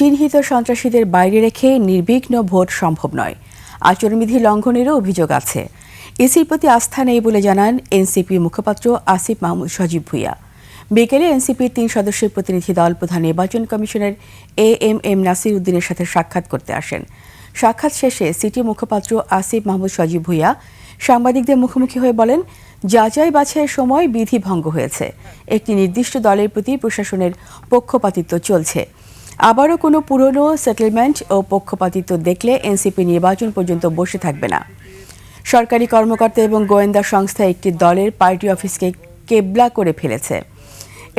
চিহ্নিত সন্ত্রাসীদের বাইরে রেখে নির্বিঘ্ন ভোট সম্ভব নয়। আচরণবিধি লঙ্ঘনেরও অভিযোগ আছে। ইসির প্রতি আস্থা নেই বলে জানান এনসিপি মুখপাত্র আসিফ মাহমুদ সজীব ভুঁইয়া। বিকেলে এনসিপির 3 সদস্যের প্রতিনিধি দল প্রধান নির্বাচন কমিশনার এএমএম নাসির উদ্দিনের সাথে সাক্ষাৎ করতে আসেন। সাক্ষাৎ শেষে সিটি মুখপাত্র আসিফ মাহমুদ সজীব ভুঁইয়া সাংবাদিকদের মুখোমুখি হয়ে বলেন, যাচাই বাছাইয়ের সময় বিধি ভঙ্গ হয়েছে। একটি নির্দিষ্ট দলের প্রতি প্রশাসনের পক্ষপাতিত্ব চলছে। আবারও কোনো পুরনো সেটেলমেন্ট ও পক্ষপাতিত্ব দেখলে এনসিপি নির্বাচন পর্যন্ত বসে থাকবে না। সরকারি কর্মকর্তা এবং গোয়েন্দা সংস্থা একটি দলের পার্টি অফিসকে কেবলা করে ফেলেছে।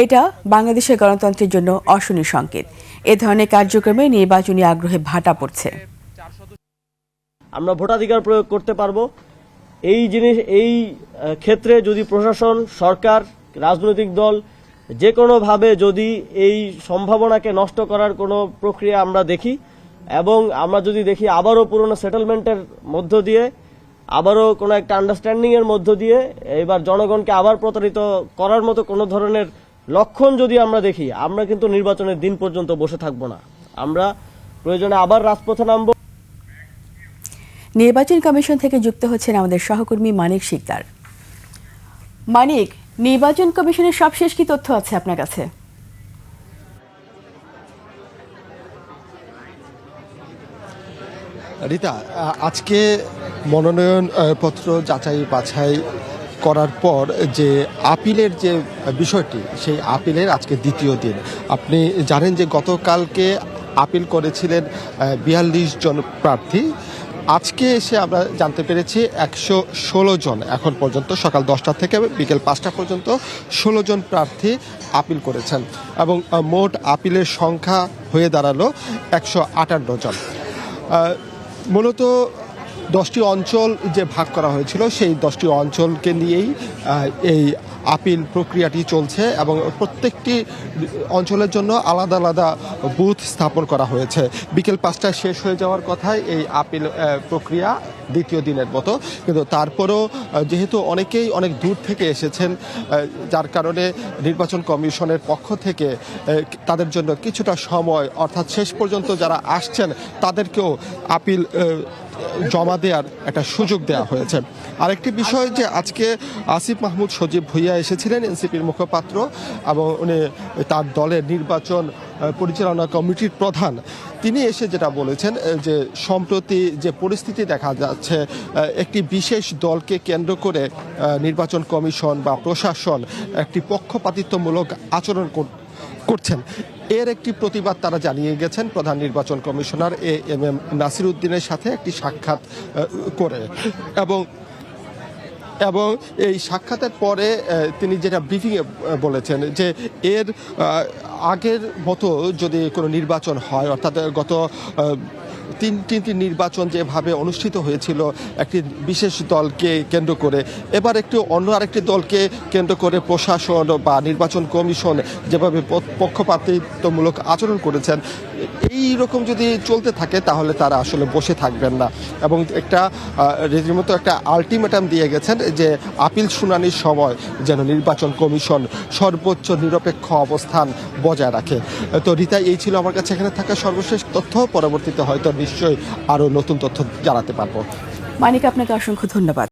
এটা বাংলাদেশের গণতন্ত্রের জন্য অশনি সংকেত। এ ধরনের কার্যক্রমে নির্বাচনী আগ্রহে ভাটা পড়ছে। আমরা ভোটাধিকার প্রয়োগ করতে পারবো। এই ক্ষেত্রে যদি প্রশাসন, সরকার, রাজনৈতিক দল যে কোনোভাবে যদি এই সম্ভাবনাকে নষ্ট করার কোনো প্রক্রিয়া আমরা দেখি, এবং আমরা যদি দেখি আবারও পুরনো সেটেলমেন্টের মধ্য দিয়ে, আবারও কোনো একটা আন্ডারস্ট্যান্ডিং এর মধ্য দিয়ে এবার জনগণকে আবার প্রতারিত করার মতো কোনো ধরনের লক্ষণ যদি আমরা দেখি, আমরা কিন্তু নির্বাচনের দিন পর্যন্ত বসে থাকবো না। আমরা প্রয়োজনে আবার রাজপথে নামবো। নির্বাচন কমিশন থেকে যুক্ত হচ্ছেন আমাদের সহকর্মী মানিক শিকদার। মানিক, নির্বাচন কমিশনের সবশেষ কি তথ্য আছে আপনার কাছে? রিতা, আজকে মনোনয়ন পত্র যাচাই বাছাই করার পর যে আপিলের যে বিষয়টি, সেই আপিলের আজকে দ্বিতীয় দিন। আপনি জানেন যে গতকালকে আপিল করেছিলেন 42 জন প্রার্থী। আজকে এসে আমরা জানতে পেরেছি 116 জন, এখন পর্যন্ত সকাল 10টা থেকে বিকেল 5টা পর্যন্ত 16 জন প্রার্থী আপিল করেছেন, এবং মোট আপিলের সংখ্যা হয়ে দাঁড়ালো 158 জন। মূলত 10টি অঞ্চল যে ভাগ করা হয়েছিল, সেই 10টি অঞ্চলকে নিয়েই এই আপিল প্রক্রিয়াটি চলছে, এবং প্রত্যেকটি অঞ্চলের জন্য আলাদা আলাদা বুথ স্থাপন করা হয়েছে। বিকেল 5টায় শেষ হয়ে যাওয়ার কথায় এই আপিল প্রক্রিয়া দ্বিতীয় দিনের মতো, কিন্তু তারপরেও যেহেতু অনেকেই অনেক দূর থেকে এসেছেন, যার কারণে নির্বাচন কমিশনের পক্ষ থেকে তাদের জন্য কিছুটা সময়, অর্থাৎ শেষ পর্যন্ত যারা আসছেন তাদেরকেও আপিল জমা দেওয়ার একটা সুযোগ দেওয়া হয়েছে। আরেকটি বিষয় যে আজকে আসিফ মাহমুদ সজীব ভুঁইয়া এসেছিলেন, এনসিপির মুখপাত্র, এবং উনি তার দলের নির্বাচন পরিচালনা কমিটির প্রধান। তিনি এসে যেটা বলেছেন যে সম্প্রতি যে পরিস্থিতি দেখা যাচ্ছে, একটি বিশেষ দলকে কেন্দ্র করে নির্বাচন কমিশন বা প্রশাসন একটি পক্ষপাতিত্বমূলক আচরণ করছেন, এর একটি প্রতিবাদ তারা জানিয়ে গেছেন প্রধান নির্বাচন কমিশনার এএমএম নাসির উদ্দিনের সাথে একটি সাক্ষাৎ করে। এবং এই সাক্ষাতের পরে তিনি যেটা ব্রিফিংয়ে বলেছেন যে এর আগের মতো যদি কোনো নির্বাচন হয়, অর্থাৎ গত তিনটি নির্বাচন যেভাবে অনুষ্ঠিত হয়েছিল একটি বিশেষ দলকে কেন্দ্র করে, এবার অন্য আরেকটি দলকে কেন্দ্র করে প্রশাসন বা নির্বাচন কমিশন যেভাবে পক্ষপাতিত্বমূলক আচরণ করেছেন, এই রকম যদি চলতে থাকে তাহলে তারা আসলে বসে থাকবেন না, এবং রীতিমতো একটা আলটিমেটাম দিয়ে গেছেন যে আপিল শুনানির সময় যেন নির্বাচন কমিশন সর্বোচ্চ নিরপেক্ষ অবস্থান বজায় রাখে। তো রিতা, এই ছিল আমার কাছে এখানে থাকা সর্বশেষ তথ্য। পরবর্তীতে হয়তো নিশ্চয়ই আরও নতুন তথ্য জানাতে পারবো। মানিক, আপনাকে অসংখ্য ধন্যবাদ।